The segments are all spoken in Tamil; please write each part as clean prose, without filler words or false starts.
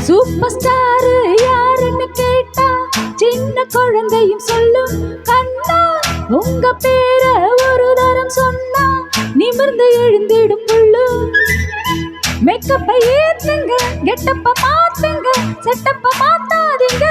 சூப்பர் ஸ்டார் யாருன்னு கேட்டா சின்ன குழந்தையும் சொல்லும் கண்ணா. உங்க பேர ஒரு தரம் சொன்னா நிமிர்ந்து எழுந்திடும் புல்லு. மேக்கப்பை ஏத்துங்க, கெட்டப்ப மாத்துங்க, செட்டப்ப மாத்தாதீங்க.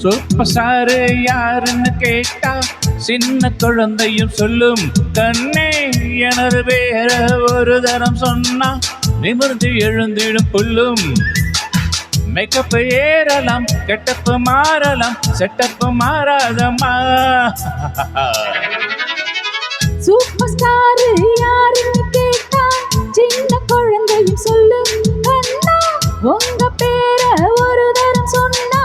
சூப்பர் ஸ்டார் யாருன்னு கேட்டா சின்ன குழந்தையும் சொல்லும் கண்ணே. எனது பேர ஒரு தரம் சொன்னா நிமிர்ந்து எழுந்திடும் புல்லும். மேக்கப் ஏறலாம், கெட்டப்பு மாறலாம், செட்டப்பு மாறாதம்மா. சூப்பர் ஸ்டார் யாருன்னு கேட்டா சின்ன குழந்தையும் சொல்லும் கண்ணா. உங்க பேர ஒரு தரம் சொன்னா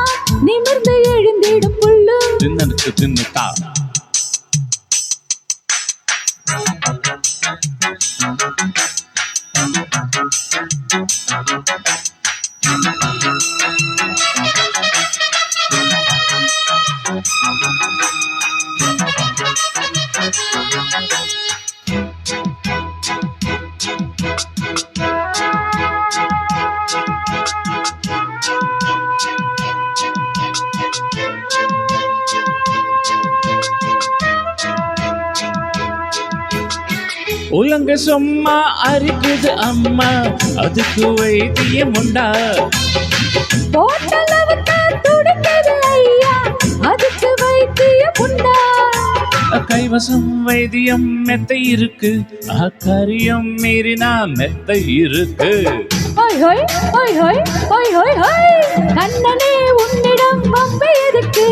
நிமிர்ந்து எழுந்திடும் புல்லு. தின்னனுக்கு தின்னுட்டா உலங்க சும்மா அரிக்குது அம்மா, அதுக்கு வைத்தியம் உண்டா? போட்டளவுக்கு துடிக்குது ஐயா, அதுக்கு வைத்தியம் உண்டா? கைவசம் வைத்தியம் மெத்தை இருக்கு, காரியம் மீறினா மெத்தை இருக்கு. ஹோய் ஹோய் ஹோய் ஹோய் ஹோய் ஹோய் ஹோய். கண்ணனே உன்னிடம் வம்பு எதுக்கு,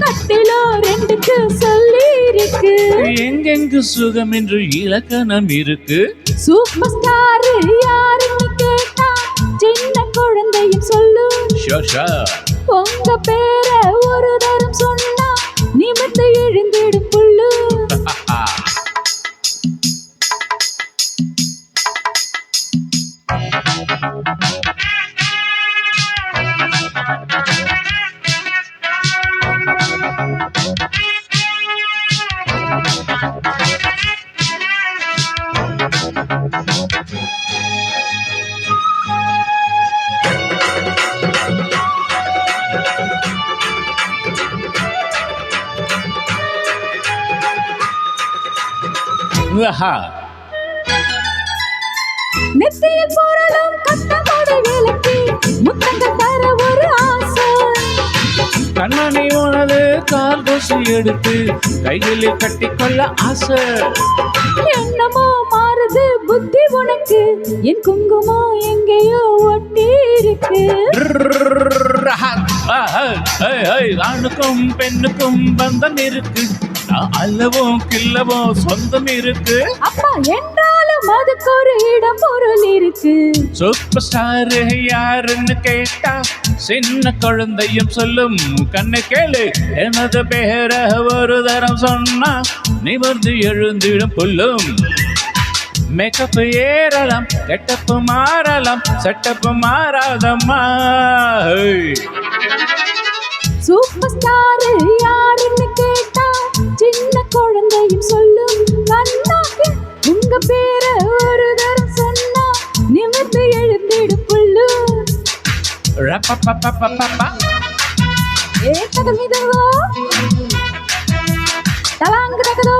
கட்டிலோ ரெண்டுக்கு சொல்லி இருக்கு. எங்கெங்கு சுகம் என்று இலக்கணம் இருக்கு. சூப்பர் ஸ்டார் யாருன்னு கேட்டா சின்ன குழந்தையும் சொல்லு. உங்க பேர ஒரு தரம் சொன்னா நிமிர்ந்து எழுந்திடும் புல்லு. நெத்தியில் போரலும் கட்டமோட விளக்கி முத்தங்கள் தர ஒரு ஆசை. கண்ணனை உனது கால் கொசு எடுத்து கையில் கட்டிக்கொள்ள ஆசை. என்னமோ மாறுது புத்தி உனக்கு, என் குங்குமம் எங்கேயோ ஒட்டி இருக்கு. ஆணுக்கும் பெண்ணுக்கும் பந்தம் இருக்கு, அல்லவும் கில்லவும் சொந்தம் இருக்கு. அப்பா என்றாலும் அதுக்கு ஒரு இடம் பொருள் இருக்கு. சூப்பர் ஸ்டார் யாருன்னு கேட்டா சின்ன குழந்தையும் சொல்லும் கண்ணை கேளு. எனது பேர ஒரு தரம் சொன்னா நிமிர்ந்து எழுந்திடும் புல்லும். மேக்கப் ஏறலாம், கெட்டப்பு மாறலாம், செட்டப்பு மாறாதம்மா. சூப்பர் ஸ்டார் யாருன்னு கேட்டா சின்ன குழந்தையும் சொல்லும் கண்ணா. உங்க பேர ஒரு தரம் சொன்னா நிமிர்ந்து எழுந்திடும் புல்லு. ஏத்தகமிதோ தலாங்கு தகதோ.